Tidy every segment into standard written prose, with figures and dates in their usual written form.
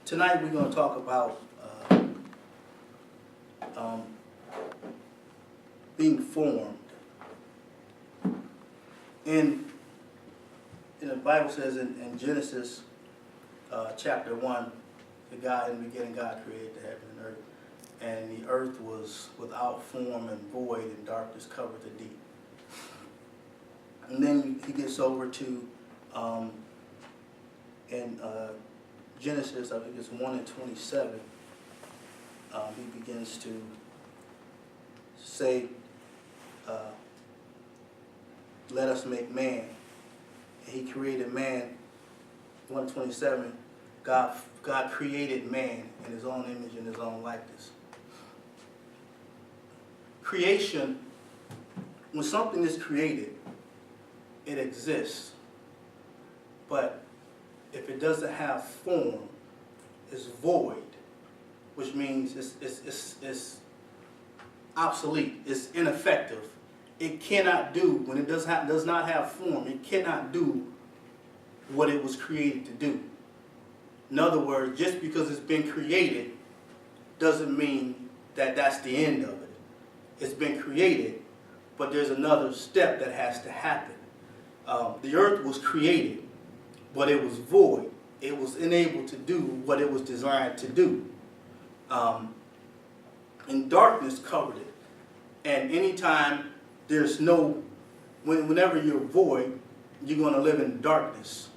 Tonight we're going to talk about um, being formed. In the Bible says in Genesis chapter 1, the God in the beginning God created the heaven and earth, and the earth was without form and void, and darkness covered the deep. And then he gets over to in Genesis, I think it's 1:27, he begins to say, let us make man. And he created man. 1:27, God created man in his own image and his own likeness. Creation, when something is created, it exists. But if it doesn't have form, it's void, which means it's obsolete, it's ineffective. It cannot do, when it does not have form, it cannot do what it was created to do. In other words, just because it's been created doesn't mean that that's the end of it. It's been created, but there's another step that has to happen. The earth was created, but it was void. It was unable to do what it was designed to do. And darkness covered it. And anytime there's whenever you're void, you're going to live in darkness.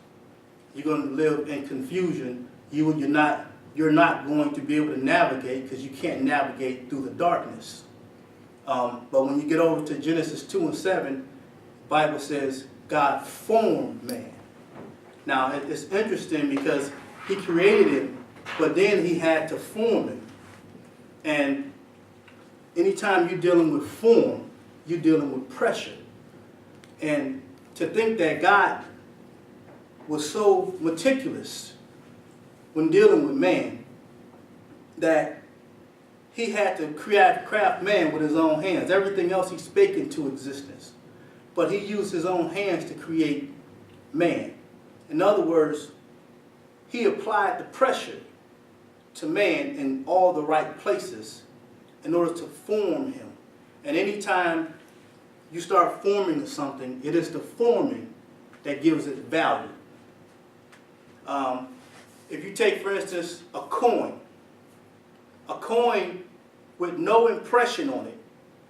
You're going to live in confusion. You're not going to be able to navigate, because you can't navigate through the darkness. But when you get over to Genesis 2:7, the Bible says God formed man. Now, it's interesting because he created him, but then he had to form him. And anytime you're dealing with form, you're dealing with pressure. And to think that God was so meticulous when dealing with man that he had to craft man with his own hands. Everything else he spake into existence. But he used his own hands to create man. In other words, he applied the pressure to man in all the right places in order to form him. And anytime you start forming something, it is the forming that gives it value. If you take, for instance, a coin with no impression on it,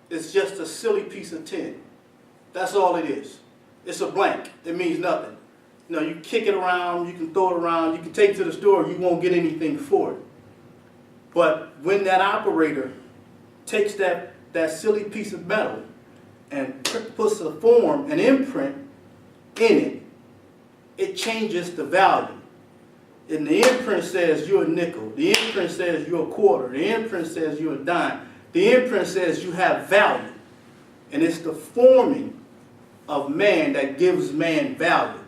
it's just a silly piece of tin. That's all it is. It's a blank. It means nothing. You kick it around, you can throw it around, you can take it to the store, you won't get anything for it. But when that operator takes that silly piece of metal and puts a form, an imprint in it, it changes the value. And the imprint says you're a nickel. The imprint says you're a quarter. The imprint says you're a dime. The imprint says you have value. And it's the forming of man that gives man value.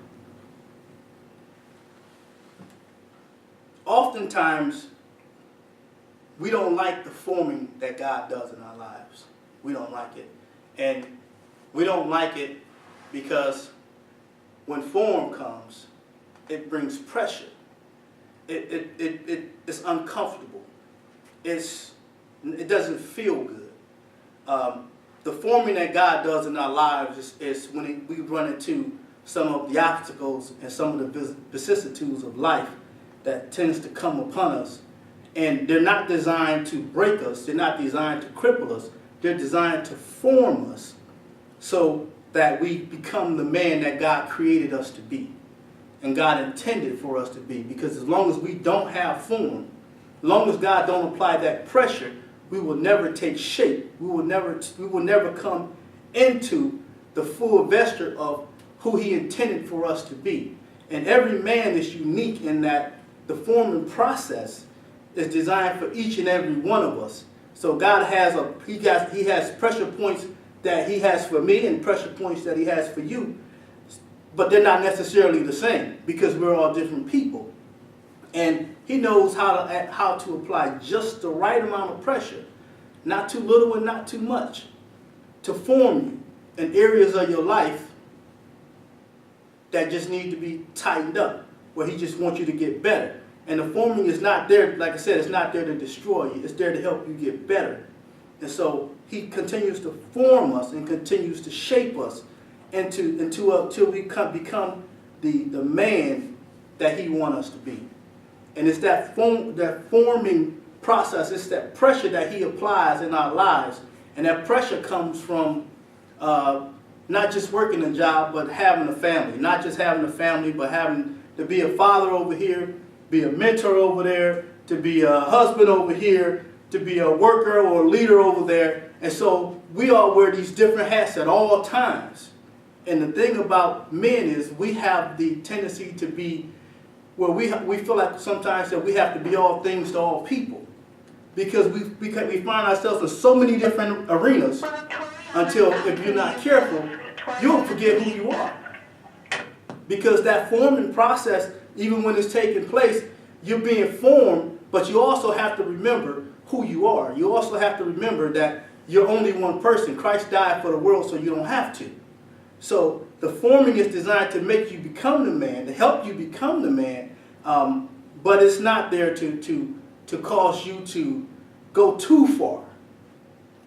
Oftentimes, we don't like the forming that God does in our lives. We don't like it. And we don't like it because when form comes, it brings pressure. It's uncomfortable. It doesn't feel good. The forming that God does in our lives is when we run into some of the obstacles and some of the vicissitudes of life that tends to come upon us. And they're not designed to break us. They're not designed to cripple us. They're designed to form us so that we become the man that God created us to be and God intended for us to be. Because as long as we don't have form, as long as God don't apply that pressure, we will never take shape. We will never come into the full vesture of who he intended for us to be. And every man is unique in that the forming process is designed for each and every one of us. So God has he has pressure points that he has for me and pressure points that he has for you. But they're not necessarily the same because we're all different people. And he knows how to apply just the right amount of pressure, not too little and not too much, to form you in areas of your life that just need to be tightened up, where he just wants you to get better. And the forming is not there, like I said, it's not there to destroy you. It's there to help you get better. And so he continues to form us and continues to shape us until we become the man that he wants us to be. And it's that forming process, it's that pressure that he applies in our lives. And that pressure comes from not just working a job, but having a family. Not just having a family, but having to be a father over here, be a mentor over there, to be a husband over here, to be a worker or a leader over there. And so we all wear these different hats at all times. And the thing about men is we have the tendency to be, where we feel like sometimes that we have to be all things to all people. Because we find ourselves in so many different arenas until, if you're not careful, you'll forget who you are. Because that forming process, even when it's taking place, you're being formed, but you also have to remember who you are. You also have to remember that you're only one person. Christ died for the world, so you don't have to. So the forming is designed to make you become the man, to help you become the man, but it's not there to cause you to go too far.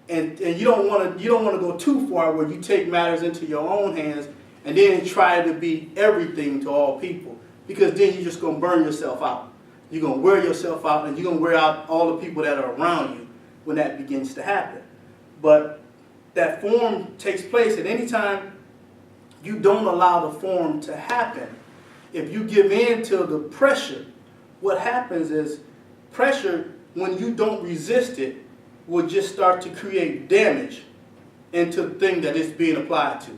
And you don't want to go too far where you take matters into your own hands and then try to be everything to all people, because then you're just going to burn yourself out. You're going to wear yourself out, and you're going to wear out all the people that are around you when that begins to happen. But that form takes place at any time you don't allow the form to happen. If you give in to the pressure, what happens is pressure, when you don't resist it, will just start to create damage into the thing that it's being applied to.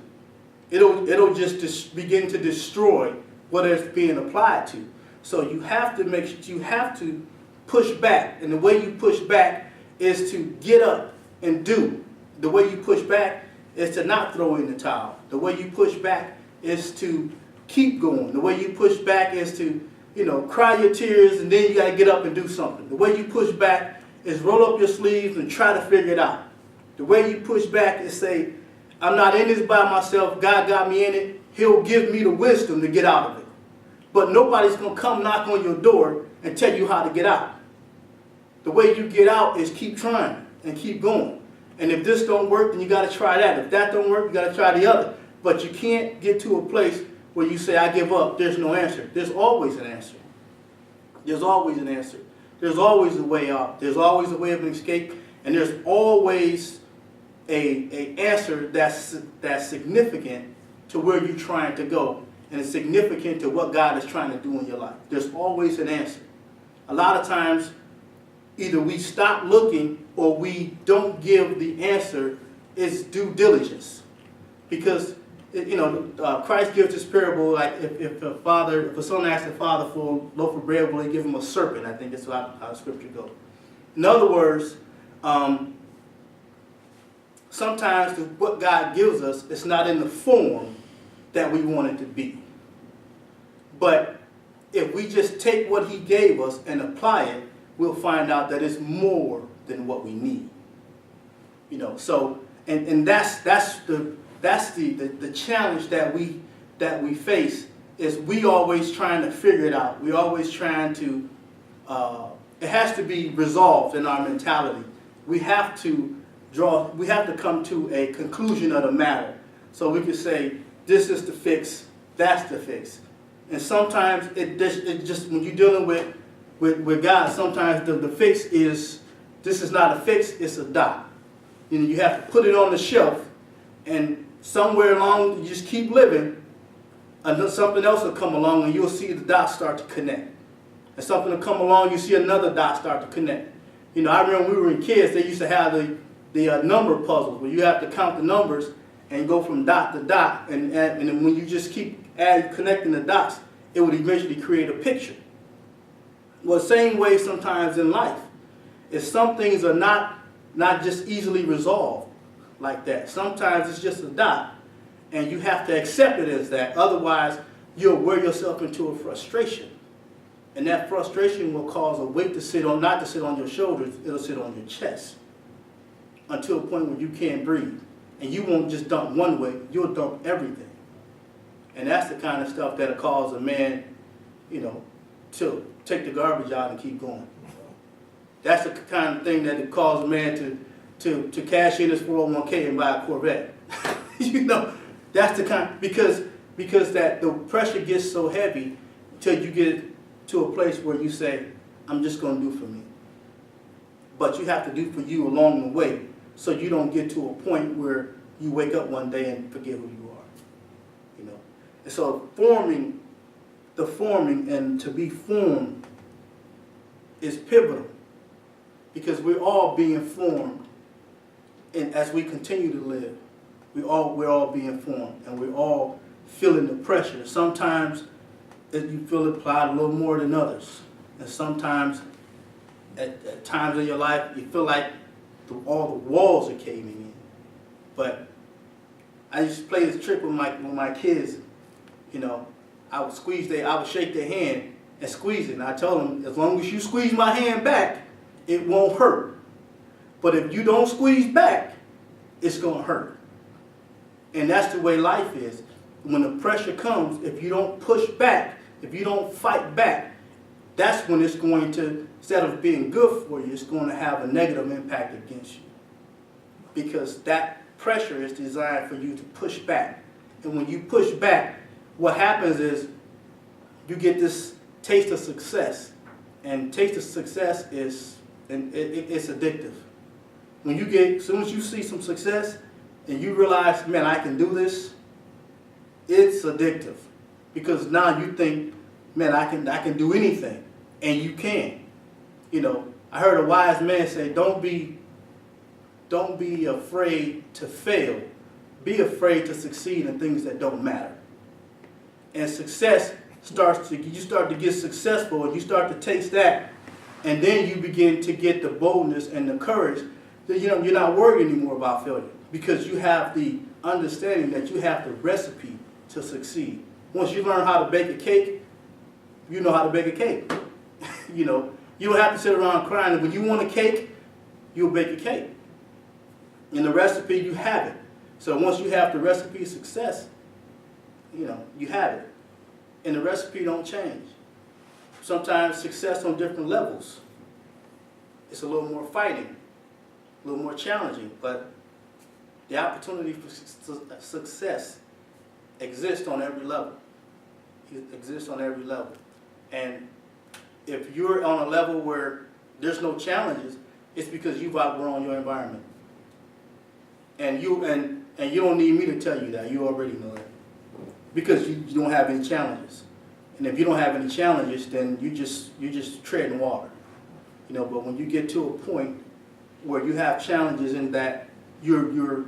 It'll just begin to destroy what it's being applied to. So you have to push back, and the way you push back is to get up and do. The way you push back is to not throw in the towel. The way you push back is to keep going. The way you push back is to, cry your tears, and then you got to get up and do something. The way you push back is roll up your sleeves and try to figure it out. The way you push back is say, I'm not in this by myself. God got me in it. He'll give me the wisdom to get out of it. But nobody's going to come knock on your door and tell you how to get out. The way you get out is keep trying and keep going. And if this don't work, then you got to try that. If that don't work, you got to try the other. But you can't get to a place where you say, I give up. There's no answer. There's always an answer. There's always an answer. There's always a way out. There's always a way of an escape. And there's always a answer that's significant to where you're trying to go. And it's significant to what God is trying to do in your life. There's always an answer. A lot of times, either we stop looking or we don't give the answer its due diligence. Because, Christ gives this parable, like if a son asks the father for a loaf of bread, will he give him a serpent? I think that's how the scripture goes. In other words, sometimes what God gives us is not in the form that we want it to be. But if we just take what he gave us and apply it, we'll find out that it's more than what we need. So and that's the challenge that we face, is we always trying to figure it out. We always trying to it has to be resolved in our mentality. We have to come to a conclusion of the matter. So we can say, this is the fix, that's the fix. And sometimes it just when you're dealing with God, sometimes the fix is, this is not a fix, it's a dot. You have to put it on the shelf, and somewhere along you just keep living, and something else will come along and you'll see the dots start to connect. And something will come along, you see another dot start to connect. I remember when we were in kids, they used to have the number puzzles where you have to count the numbers and go from dot to dot, and then when you just keep connecting the dots, it would eventually create a picture. Well, the same way sometimes in life, is some things are not just easily resolved like that. Sometimes it's just a dot, and you have to accept it as that. Otherwise, you'll wear yourself into a frustration. And that frustration will cause a weight not to sit on your shoulders, it'll sit on your chest until a point where you can't breathe. And you won't just dump one way, you'll dump everything. And that's the kind of stuff that'll cause a man, to take the garbage out and keep going. That's the kind of thing that would cause a man to cash in his 401k and buy a Corvette. You know, that's the kind, because that the pressure gets so heavy till you get to a place where you say, I'm just going to do for me. But you have to do for you along the way, so you don't get to a point where you wake up one day and forget who you are. You know, and so the forming and to be formed is pivotal, because we're all being formed, and as we continue to live, we're all being formed, and we're all feeling the pressure. Sometimes you feel it applied a little more than others, and sometimes at times in your life you feel like all the walls are caving in. But I used to play this trick with my kids. You know, I would shake their hand and squeeze it, and I tell them, as long as you squeeze my hand back, it won't hurt. But if you don't squeeze back, it's going to hurt. And that's the way life is. When the pressure comes, if you don't push back, if you don't fight back, that's when it's going to, instead of being good for you, it's going to have a negative impact against you. Because that pressure is designed for you to push back. And when you push back, what happens is you get this taste of success. And taste of success is, it's addictive. As soon as you see some success and you realize, man, I can do this, it's addictive. Because now you think, man, I can do anything. And you can. You know, I heard a wise man say, don't be afraid to fail. Be afraid to succeed in things that don't matter. And success you start to get successful, and you start to taste that, and then you begin to get the boldness and the courage that, you know, you're not worried anymore about failure, because you have the understanding that you have the recipe to succeed. Once you learn how to bake a cake, you know how to bake a cake. You know, you don't have to sit around crying. When you want a cake, you'll bake a cake. In the recipe, you have it. So once you have the recipe of success, you know, you have it. And the recipe don't change. Sometimes success on different levels. It's a little more fighting, a little more challenging, but the opportunity for success exists on every level. It exists on every level. And if you're on a level where there's no challenges, it's because you've outgrown your environment. And you don't need me to tell you that. You already know that. Because you don't have any challenges. And if you don't have any challenges, then you just treading water. You know, but when you get to a point where you have challenges in that you're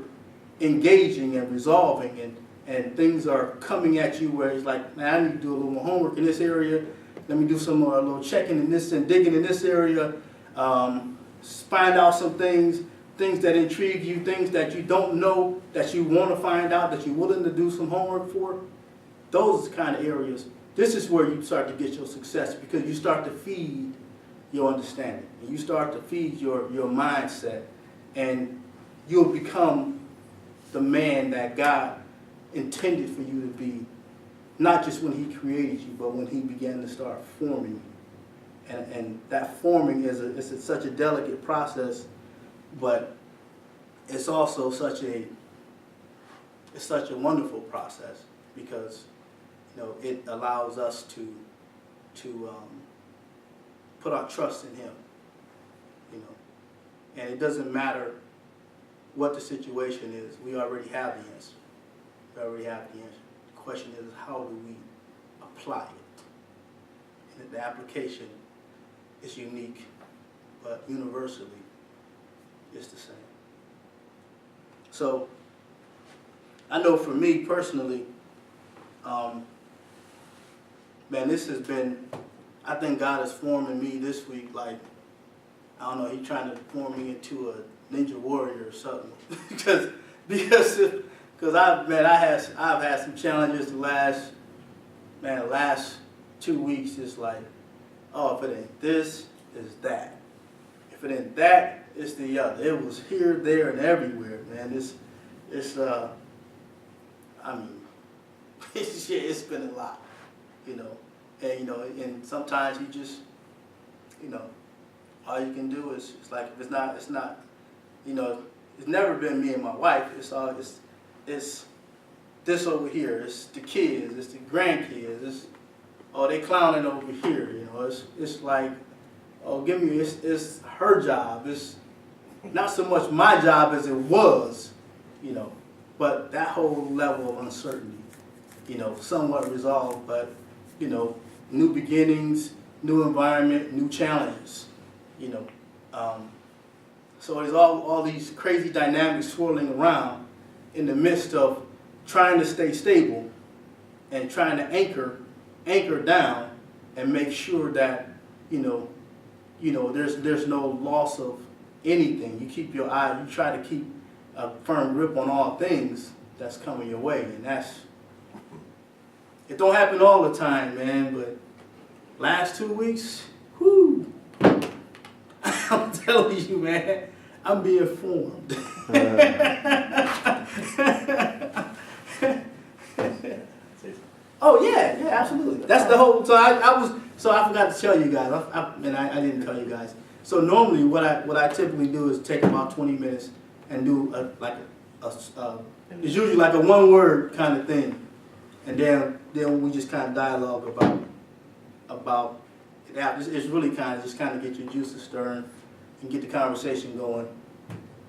engaging and resolving, and things are coming at you where it's like, man, I need to do a little more homework in this area. Let me do some more, a little checking in this and digging in this area. Find out some things that intrigue you, things that you don't know, that you want to find out, that you're willing to do some homework for. Those kind of areas. This is where you start to get your success, because you start to feed your understanding. And you start to feed your mindset. And you'll become the man that God intended for you to be, not just when He created you, but when He began to start forming you. And that forming is such a delicate process, but it's also such a wonderful process, because, you know, it allows us to put our trust in Him. You know, and it doesn't matter what the situation is. We already have the answer. We already have the answer. The question is, how do we apply it? And the application is unique, but universally it's the same. So I know for me personally, man, this has been, I think God is forming me this week like, I don't know, He's trying to form me into a ninja warrior or something. because I've had some challenges the last 2 weeks. It's like, oh, if it ain't this, it's that. If it ain't that, it's the other. It was here, there, and everywhere, man. It's been a lot, you know. And, you know, and sometimes you just, you know, all you can do is, it's like, if it's not, you know, it's never been me and my wife. It's this over here. It's the kids. It's the grandkids. Oh, they clowning over here. You know, it's like, oh, it's her job. It's not so much my job as it was, you know. But that whole level of uncertainty, you know, somewhat resolved, but, you know, new beginnings, new environment, new challenges, you know. So there's all these crazy dynamics swirling around in the midst of trying to stay stable and trying to anchor down and make sure that, you know, there's no loss of anything. You keep your eye, you try to keep a firm grip on all things that's coming your way, and it don't happen all the time, man, but last 2 weeks, whoo, I'm telling you, man, I'm being formed. Oh yeah, absolutely. That's the whole. So I forgot to tell you guys, I didn't tell you guys. So normally, what I typically do is take about 20 minutes and do it's usually like a one-word kind of thing, and then we just kind of dialogue about it. It's really kind of get your juices stirring and get the conversation going,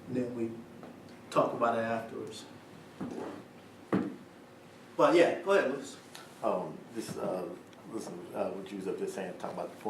and then we talk about it afterwards. But yeah, go ahead, Lewis. Listen, what you was up there saying, talking about the